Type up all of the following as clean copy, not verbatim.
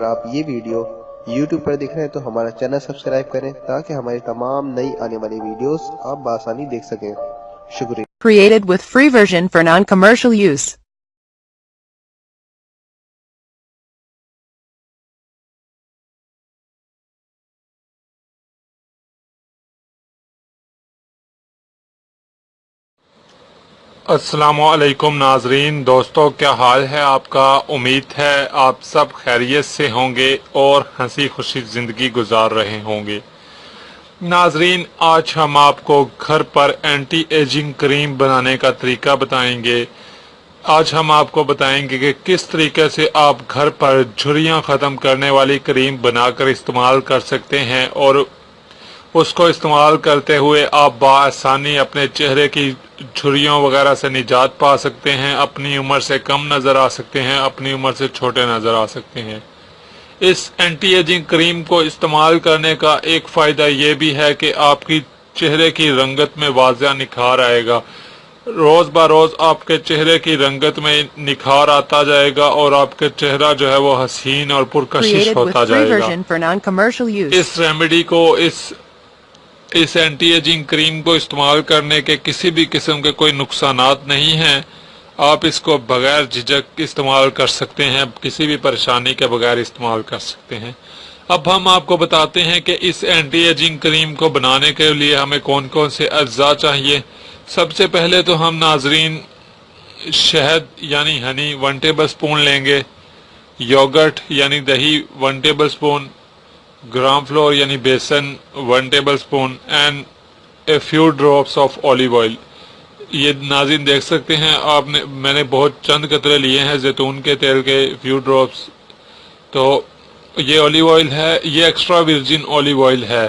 अगर आप ये वीडियो YouTube पर देख रहे हैं तो हमारा चैनल सब्सक्राइब करें ताकि हमारी तमाम नई आने वाली वीडियोस आप बआसानी देख सकें। शुक्रिया। Created with free version for non-commercial use. अस्सलामुअलैकुम नाजरीन, दोस्तों क्या हाल है आपका। उम्मीद है आप सब खैरियत से होंगे और हंसी खुशी ज़िंदगी गुजार रहे होंगे। नाजरीन, आज हम आपको घर पर एंटी एजिंग क्रीम बनाने का तरीका बताएंगे। आज हम आपको बताएंगे कि किस तरीके से आप घर पर झुर्रियाँ ख़त्म करने वाली क्रीम बनाकर इस्तेमाल कर सकते हैं और उसको इस्तेमाल करते हुए आप बआसानी अपने चेहरे की झुर्रियों वगैरह से निजात पा सकते हैं, अपनी उम्र से कम नज़र आ सकते हैं, अपनी उम्र से छोटे नज़र आ सकते हैं। इस एंटी एजिंग क्रीम को इस्तेमाल करने का एक फ़ायदा ये भी है कि आपकी चेहरे की रंगत में वाज़िया निखार आएगा। रोज़ ब रोज़ आपके चेहरे की रंगत में निखार आता जाएगा और आपके चेहरा जो है वो हसीन और पुरकशिश होता जाएगा। इस रेमेडी को इस एंटी एजिंग क्रीम को इस्तेमाल करने के किसी भी किस्म के कोई नुकसानात नहीं हैं। आप इसको बगैर झिझक इस्तेमाल कर सकते हैं, किसी भी परेशानी के बगैर इस्तेमाल कर सकते हैं। अब हम आपको बताते हैं कि इस एंटी एजिंग क्रीम को बनाने के लिए हमें कौन कौन से अज्जा चाहिए। सबसे पहले तो हम नाजरीन शहद यानी हनी 1 टेबल स्पून लेंगे, योगर्ट यानी दही 1 टेबल स्पून, ग्राम फ्लोर यानी बेसन 1 table spoon and a few drops of olive oil. ये नाज़रीन देख सकते हैं मैंने बहुत चंद कतरे लिए हैं जैतून के तेल के फ्यू ड्रॉप्स। तो ये ऑलिव ऑयल है, ये एक्स्ट्रा वर्जिन ऑलिव ऑयल है।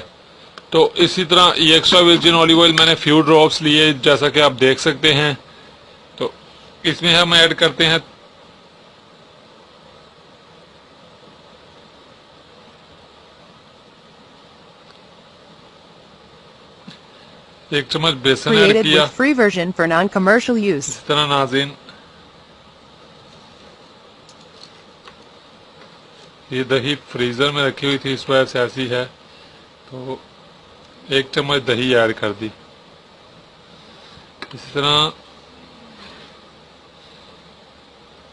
तो इसी तरह ये एक्स्ट्रा वर्जिन ऑलिव ऑयल मैंने फ्यू ड्रॉप्स लिए जैसा कि आप देख सकते हैं। तो इसमें हम ऐड करते हैं 1 चम्मच बेसन ऐड किया। Free version for non-commercial use. इस तरह नाज़रीन ये दही फ्रीजर में रखी हुई थी, इस वजह से ऐसी है। तो 1 चम्मच दही ऐड कर दी। इसी तरह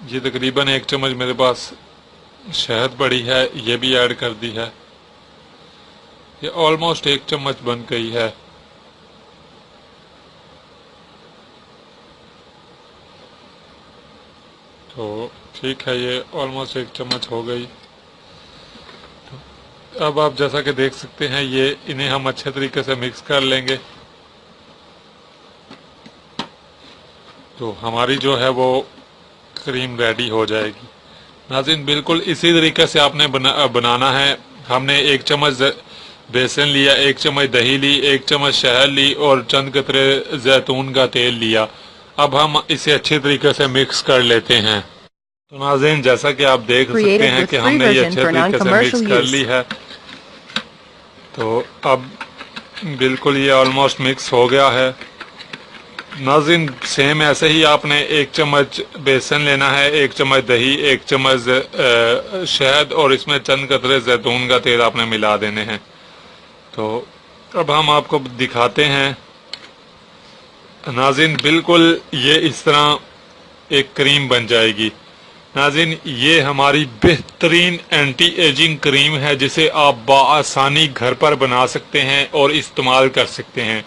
ये तकरीबन 1 चम्मच मेरे पास शहद पड़ी है, ये भी ऐड कर दी है। ये ऑलमोस्ट 1 चम्मच बन गई है। तो ठीक है, ये ऑलमोस्ट 1 चम्मच हो गई। तो अब आप जैसा कि देख सकते हैं ये इन्हें हम अच्छे तरीके से मिक्स कर लेंगे। तो हमारी जो है वो क्रीम रेडी हो जाएगी। नाज़रीन बिल्कुल इसी तरीके से आपने बनाना है। हमने 1 चम्मच बेसन लिया, 1 चम्मच दही ली, 1 चम्मच शहद ली और चंद कतरे जैतून का तेल लिया। अब हम इसे अच्छे तरीके से मिक्स कर लेते हैं। तो नाज़रीन जैसा कि आप देख सकते हैं कि हमने ये अच्छे तरीके से मिक्स कर ली है। तो अब बिल्कुल ये ऑलमोस्ट मिक्स हो गया है। नाज़रीन सेम ऐसे ही आपने 1 चम्मच बेसन लेना है, 1 चम्मच दही, 1 चम्मच शहद और इसमें चंद कतरे जैतून का तेल आपने मिला देने हैं। तो अब हम आपको दिखाते हैं। नाज़रीन बिल्कुल ये इस तरह एक क्रीम बन जाएगी। नाज़रीन ये हमारी बेहतरीन एंटी एजिंग क्रीम है जिसे आप बआसानी घर पर बना सकते हैं और इस्तेमाल कर सकते हैं।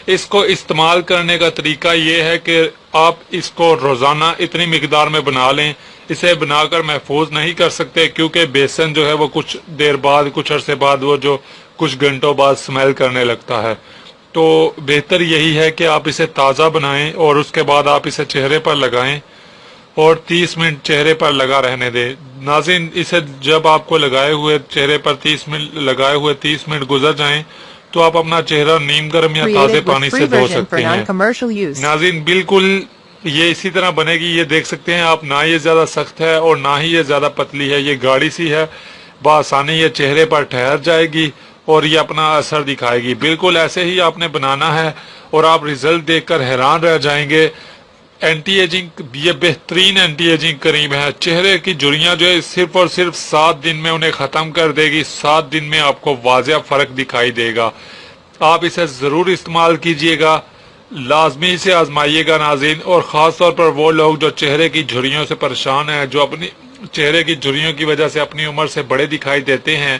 इसको इस्तेमाल करने का तरीका ये है कि आप इसको रोज़ाना इतनी मिकदार में बना लें। इसे बनाकर महफूज नहीं कर सकते क्योंकि बेसन जो है वो कुछ देर बाद, कुछ अरसे बाद, वो जो कुछ घंटों बाद स्मेल करने लगता है। तो बेहतर यही है कि आप इसे ताज़ा बनाएं और उसके बाद आप इसे चेहरे पर लगाएं और 30 मिनट चेहरे पर लगा रहने दें। नाज़रीन इसे जब आपको लगाए हुए चेहरे पर 30 मिनट गुजर जाएं तो आप अपना चेहरा नीम गर्म या ताज़े पानी से धो सकते हैं। नाज़रीन बिल्कुल ये इसी तरह बनेगी। ये देख सकते हैं आप, ना ये ज़्यादा सख्त है और ना ही ये ज़्यादा पतली है, ये गाढ़ी सी है। बआसानी ये चेहरे पर ठहर जाएगी और ये अपना असर दिखाएगी। बिल्कुल ऐसे ही आपने बनाना है और आप रिजल्ट देखकर हैरान रह जाएंगे। اینٹی ایجنگ، یہ بہترین اینٹی ایجنگ کریم ہے. چہرے کی جھریاں جو ہے صرف اور صرف 7 دن میں انہیں ختم کر دے گی. 7 دن میں آپ کو واضح فرق دکھائی دے گا. آپ اسے ضرور استعمال کیجئے گا، لازمی سے آزمائیے گا ناظرین. اور خاص طور پر وہ لوگ جو چہرے کی جھریوں سے پریشان ہیں، جو اپنی چہرے کی جھریوں کی وجہ سے اپنی عمر سے بڑے دکھائی دیتے ہیں،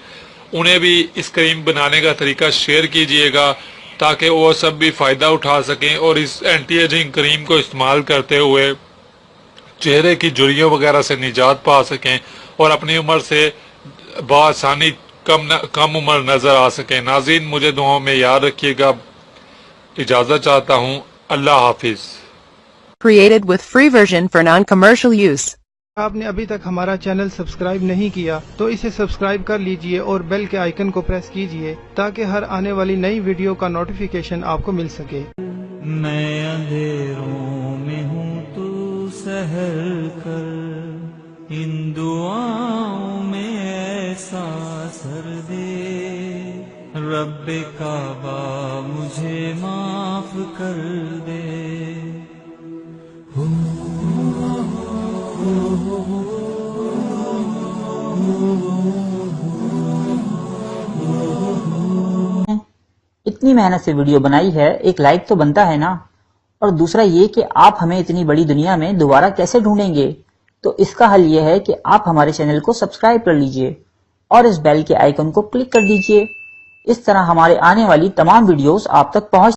انہیں بھی اس کریم بنانے کا طریقہ شیئر کیجئے گا تاکہ وہ سب بھی فائدہ اٹھا سکیں اور اس اینٹی ایجنگ کریم کو استعمال کرتے ہوئے چہرے کی جھریوں وغیرہ سے نجات پا سکیں اور اپنی عمر سے بآسانی کم عمر نظر آ سکیں. ناظرین مجھے دعاؤں میں یاد رکھیے گا. اجازت چاہتا ہوں. اللہ حافظ. Created with free version for non-commercial use. آپ نے ابھی تک ہمارا چینل سبسکرائب نہیں کیا تو اسے سبسکرائب کر لیجئے اور بیل کے آئیکن کو پریس کیجئے تاکہ ہر آنے والی نئی ویڈیو کا نوٹیفیکیشن آپ کو مل سکے. میں اندھیروں میں ہوں تو سحر کر، ان دعاؤں میں ایسا اثر دے، رب کعبہ مجھے معاف کر دے. اتنی محنت سے ویڈیو بنائی ہے، ایک لائک تو بنتا ہے نا. اور دوسرا یہ کہ آپ ہمیں اتنی بڑی دنیا میں دوبارہ کیسے ڈھونڈیں گے؟ تو اس کا حل یہ ہے کہ آپ ہمارے چینل کو سبسکرائب کر لیجئے اور اس بیل کے آئیکن کو کلک کر دیجئے. اس طرح ہمارے آنے والی تمام ویڈیوز آپ تک پہنچ